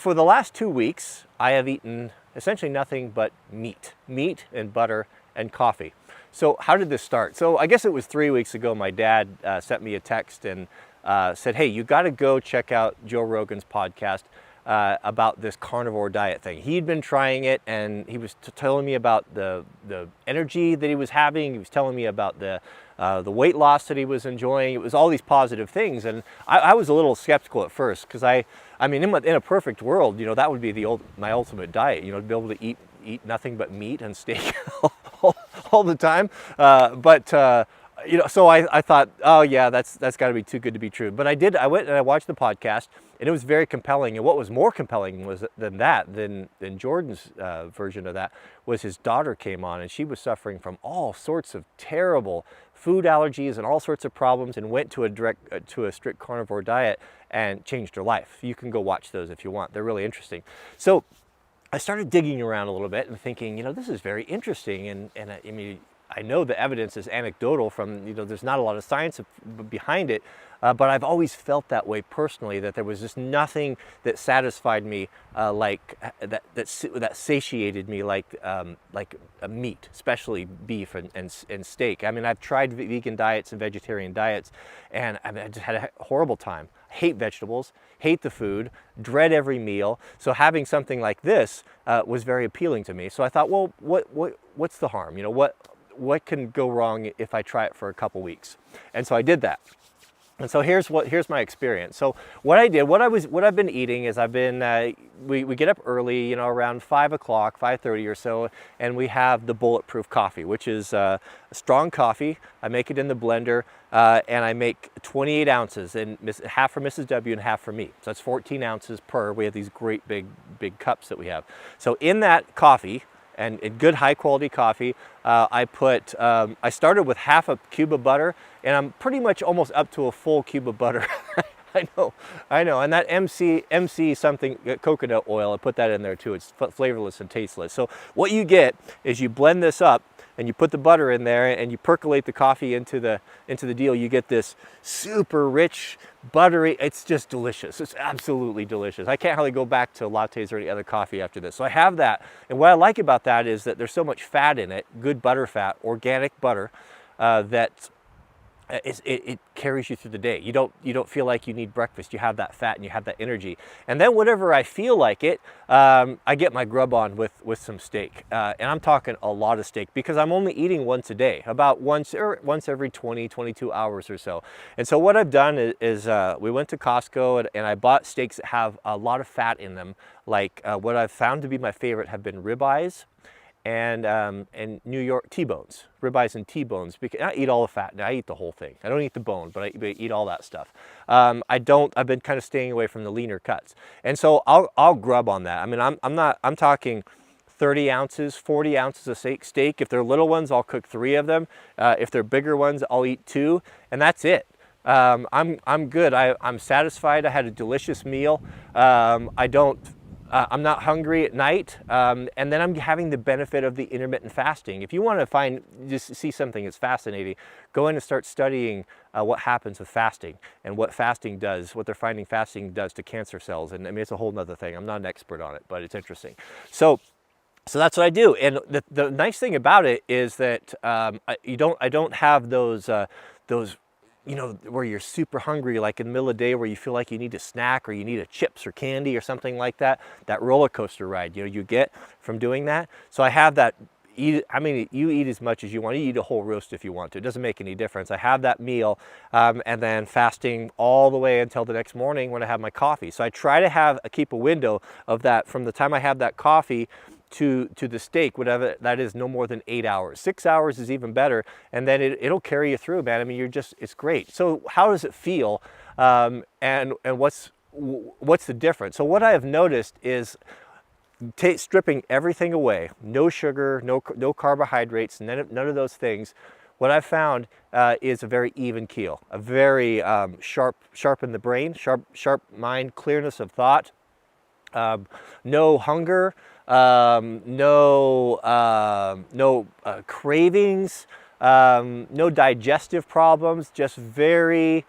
For the last 2 weeks, I have eaten essentially nothing but meat and butter and coffee. So how did this start? So I guess it was 3 weeks ago. My dad sent me a text and said, hey, you got to go check out Joe Rogan's podcast about this carnivore diet thing. He'd been trying it, and he was telling me about the energy that he was having. He was telling me about the weight loss that he was enjoying. It was all these positive things, and I was a little skeptical at first, because I mean, in a perfect world, you know, that would be my ultimate diet. You know, to be able to eat nothing but meat and steak all the time. You know, so I thought, oh yeah, that's got to be too good to be true. But I went and I watched the podcast, and it was very compelling. And what was more compelling than Jordan's version of that was his daughter came on, and she was suffering from all sorts of terrible food allergies and all sorts of problems, and went to a strict carnivore diet and changed her life. You can go watch those if you want. They're really interesting. So I started digging around a little bit and thinking, you know, this is very interesting. And I mean, I know the evidence is anecdotal from, you know, there's not a lot of science behind it, but I've always felt that way personally, that there was just nothing that satisfied me that satiated me like meat, especially beef and steak. I mean, I've tried vegan diets and vegetarian diets, and I just had a horrible time. Hate vegetables, hate the food, dread every meal. So having something like this was very appealing to me. So I thought, well, what's the harm? You know, what can go wrong if I try it for a couple weeks? And so I did that. And so here's my experience. So what I've been eating is we get up early, you know, around 5 o'clock, 5:30 or so, and we have the Bulletproof coffee, which is a strong coffee. I make it in the blender, and I make 28 ounces, and half for Mrs. W and half for me. So that's 14 ounces per. We have these great big cups that we have. So in that coffee, and good high quality coffee, I started with half a cube of butter, and I'm pretty much almost up to a full cube of butter. I know, and that MC something coconut oil, I put that in there too. It's flavorless and tasteless. So what you get is you blend this up, and you put the butter in there, and you percolate the coffee into the deal. You get this super rich, buttery, it's just delicious. It's absolutely delicious. I can't hardly go back to lattes or any other coffee after this. So I have that, and what I like about that is that there's so much fat in it, good butter fat, organic butter, that it carries you through the day. You don't feel like you need breakfast. You have that fat and you have that energy. And then whenever I feel like it, I get my grub on with some steak. And I'm talking a lot of steak, because I'm only eating once a day, about once every 22 hours or so. And so what I've done is we went to Costco, and I bought steaks that have a lot of fat in them. Like what I've found to be my favorite have been ribeyes and New York T-bones, ribeyes and T-bones. Because I eat all the fat. I eat the whole thing. I don't eat the bone, but I eat all that stuff. I've been kind of staying away from the leaner cuts, and so I'll grub on that. I mean, I'm talking 30 ounces, 40 ounces of steak. If they're little ones, I'll cook 3 of them. If they're bigger ones, I'll eat 2, and that's it. I'm good. I'm satisfied. I had a delicious meal. I'm not hungry at night, and then I'm having the benefit of the intermittent fasting. If you want to just see something that's fascinating, go in and start studying what happens with fasting and what fasting does, what they're finding fasting does to cancer cells. And I mean, it's a whole nother thing. I'm not an expert on it, but it's interesting. So that's what I do. And the nice thing about it is that I don't have those you know, where you're super hungry, like in the middle of the day, where you feel like you need a snack or you need a chips or candy or something like that. That roller coaster ride, you know, you get from doing that. So I have that. You eat as much as you want. You eat a whole roast if you want to. It doesn't make any difference. I have that meal, and then fasting all the way until the next morning when I have my coffee. So I try to keep a window of that from the time I have that coffee to the steak, whatever that is, no more than 8 hours. 6 hours is even better, and then it'll carry you through, man. I mean, it's great. So how does it feel, and what's the difference? So what I have noticed is stripping everything away, no sugar, no carbohydrates, none of those things. What I've found is a very even keel, a very sharp in the brain, sharp mind, clearness of thought, no hunger, no cravings, no digestive problems, just a very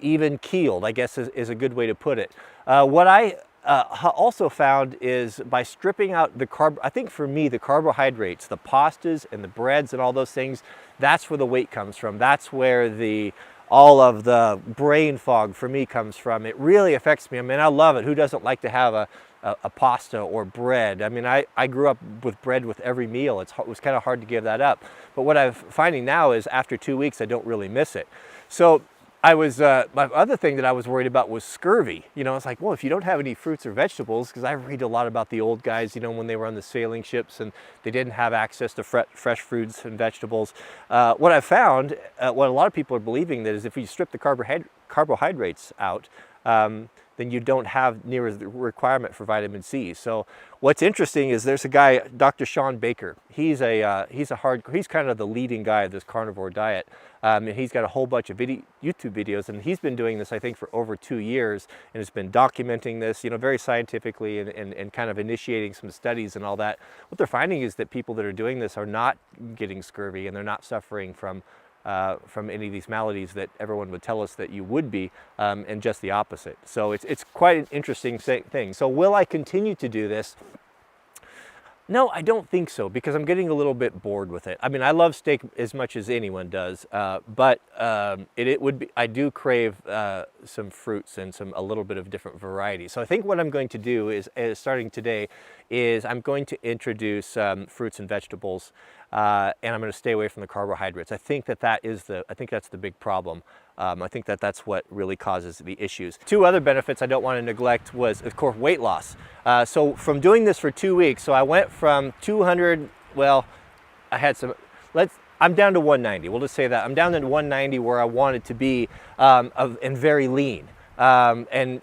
even keeled, I guess is a good way to put it. What I also found is by stripping out the I think for me, the carbohydrates, the pastas and the breads and all those things, that's where the weight comes from. That's where all of the brain fog for me comes from. It really affects me. I mean, I love it. Who doesn't like to have a pasta or bread? I mean, I grew up with bread with every meal. It was kind of hard to give that up. But what I'm finding now is after 2 weeks, I don't really miss it. So my other thing that I was worried about was scurvy. You know, it's like, well, if you don't have any fruits or vegetables, because I read a lot about the old guys, you know, when they were on the sailing ships and they didn't have access to fresh fruits and vegetables. What I've found, what a lot of people are believing, that is if you strip the carbohydrates out, then you don't have near the requirement for vitamin C. So what's interesting is there's a guy, Dr. Shawn Baker. He's kind of the leading guy of this carnivore diet. And he's got a whole bunch of YouTube videos, and he's been doing this, I think, for over 2 years, and has been documenting this, you know, very scientifically and kind of initiating some studies and all that. What they're finding is that people that are doing this are not getting scurvy, and they're not suffering from any of these maladies that everyone would tell us that you would be, and just the opposite. So it's quite an interesting thing. So will I continue to do this? No, I don't think so, because I'm getting a little bit bored with it. I mean, I love steak as much as anyone does, but I do crave some fruits and a little bit of different variety. So I think what I'm going to do is starting today, is I'm going to introduce fruits and vegetables, and I'm going to stay away from the carbohydrates. I think that's the big problem. I think that's what really causes the issues. Two other benefits I don't want to neglect was, of course, weight loss. So from doing this for 2 weeks, so I went from 200, well, I'm down to 190. We'll just say that. I'm down to 190 where I wanted to be, and very lean, and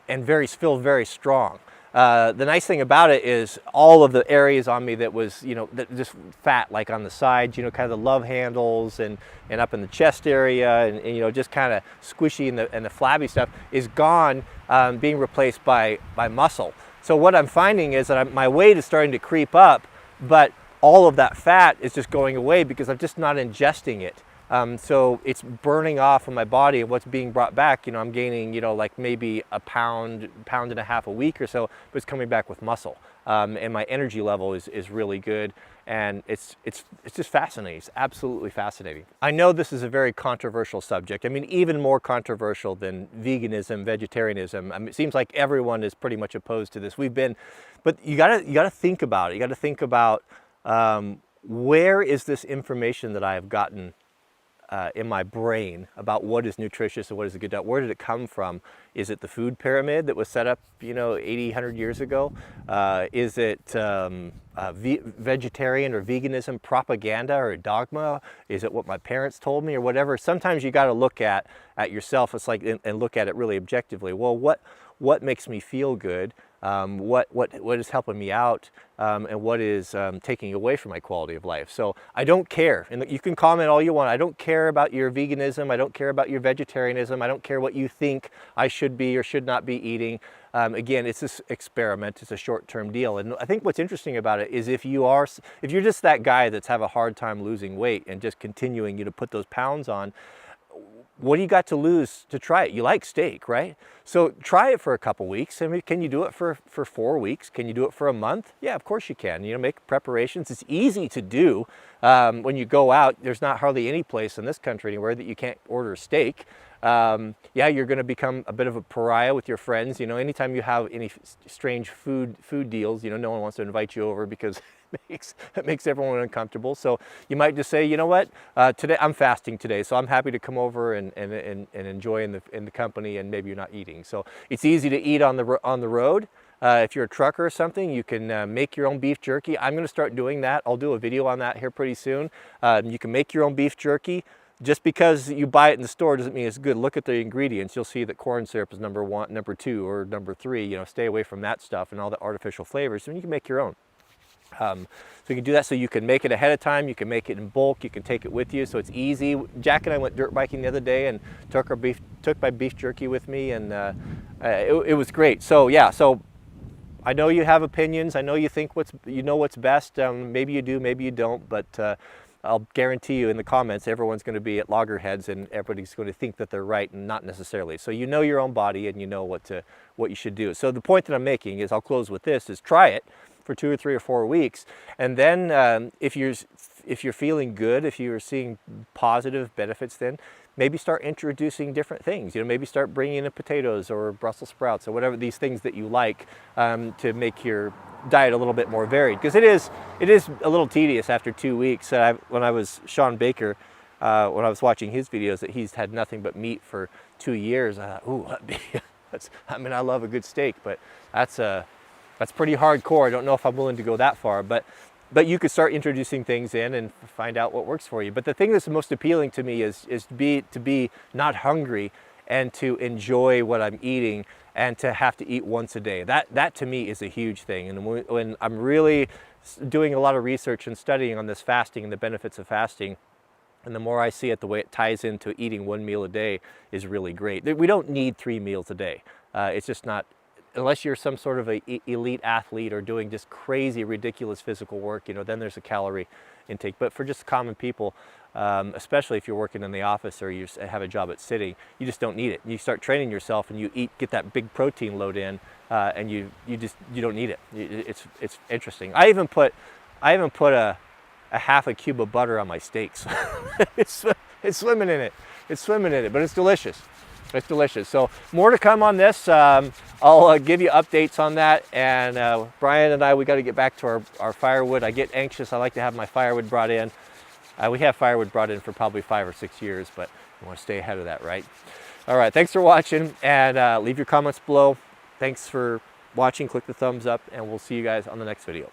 feel very strong. The nice thing about it is all of the areas on me that was, you know, just fat, like on the sides, you know, kind of the love handles and up in the chest area, and you know, just kind of squishy and the flabby stuff is gone, being replaced by muscle. So what I'm finding is that my weight is starting to creep up, but all of that fat is just going away because I'm just not ingesting it. So it's burning off of my body, and what's being brought back, you know, I'm gaining, you know, like maybe a pound and a half a week or so, but it's coming back with muscle. And my energy level is really good, and it's just fascinating. It's absolutely fascinating. I know this is a very controversial subject. I mean, even more controversial than veganism, vegetarianism. I mean, it seems like everyone is pretty much opposed to this. But you gotta think about it. You gotta think about where is this information that I have gotten in my brain about what is nutritious and what is a good diet. Where did it come from? Is it the food pyramid that was set up, you know, 80, 100 years ago? Is it vegetarian or veganism propaganda or dogma? Is it what my parents told me or whatever? Sometimes you got to look at yourself. It's like, and look at it really objectively. Well, what makes me feel good? What is helping me out, and what is taking away from my quality of life. So I don't care, and you can comment all you want. I don't care about your veganism. I don't care about your vegetarianism. I don't care what you think I should be or should not be eating. Again, it's this experiment. It's a short-term deal. And I think what's interesting about it is if you're just that guy that's have a hard time losing weight and just continuing, you know, put those pounds on, what do you got to lose to try it? You like steak, right? So try it for a couple weeks. I mean, can you do it for 4 weeks? Can you do it for a month? Yeah, of course you can. You know, make preparations. It's easy to do. When you go out, there's not hardly any place in this country anywhere that you can't order steak. Yeah, you're going to become a bit of a pariah with your friends. You know, anytime you have any strange food deals, you know, no one wants to invite you over because it makes everyone uncomfortable. So you might just say, you know what, today I'm fasting today, so I'm happy to come over and enjoy in the company, and maybe you're not eating. So it's easy to eat on the road. If you're a trucker or something, you can make your own beef jerky. I'm going to start doing that. I'll do a video on that here pretty soon. You can make your own beef jerky. Just because you buy it in the store doesn't mean it's good. Look at the ingredients. You'll see that corn syrup is number 1, number 2, or number 3. You know, stay away from that stuff and all the artificial flavors. And you can make your own. So you can do that. So you can make it ahead of time. You can make it in bulk. You can take it with you. So it's easy. Jack and I went dirt biking the other day and took my beef jerky with me, and it was great. So yeah. So I know you have opinions. I know you think what's best. Maybe you do. Maybe you don't. But I'll guarantee you in the comments, everyone's going to be at loggerheads, and everybody's going to think that they're right and not necessarily. So you know your own body, and you know what to what you should do. So the point that I'm making is, I'll close with this, is try it for 2 or 3 or 4 weeks, and then if you're feeling good, if you're seeing positive benefits, then maybe start introducing different things. Maybe start bringing in potatoes or Brussels sprouts or whatever, these things that you like, to make your diet a little bit more varied. Because it is a little tedious after 2 weeks. When I was Sean Baker, when I was watching his videos, that he's had nothing but meat for 2 years, I thought, ooh, I mean, I love a good steak, but that's pretty hardcore. I don't know if I'm willing to go that far, but you could start introducing things in and find out what works for you. But the thing that's most appealing to me is to be not hungry, and to enjoy what I'm eating, and to have to eat once a day. That to me is a huge thing. And when I'm really doing a lot of research and studying on this fasting and the benefits of fasting, and the more I see it, the way it ties into eating 1 meal a day is really great. We don't need 3 meals a day. It's just not, unless you're some sort of a elite athlete or doing just crazy, ridiculous physical work, then there's a calorie intake. But for just common people, especially if you're working in the office or you have a job at sitting, you just don't need it. You start training yourself and you get that big protein load in, and you don't need it. It's interesting. I even put a half a cube of butter on my steaks. it's swimming in it. It's swimming in it, but it's delicious. It's delicious. So more to come on this. I'll give you updates on that. And Brian and I, we got to get back to our firewood. I get anxious. I like to have my firewood brought in. We have firewood brought in for probably 5 or 6 years, but we want to stay ahead of that, right? All right, thanks for watching, and leave your comments below. Thanks for watching. Click the thumbs up, and we'll see you guys on the next video.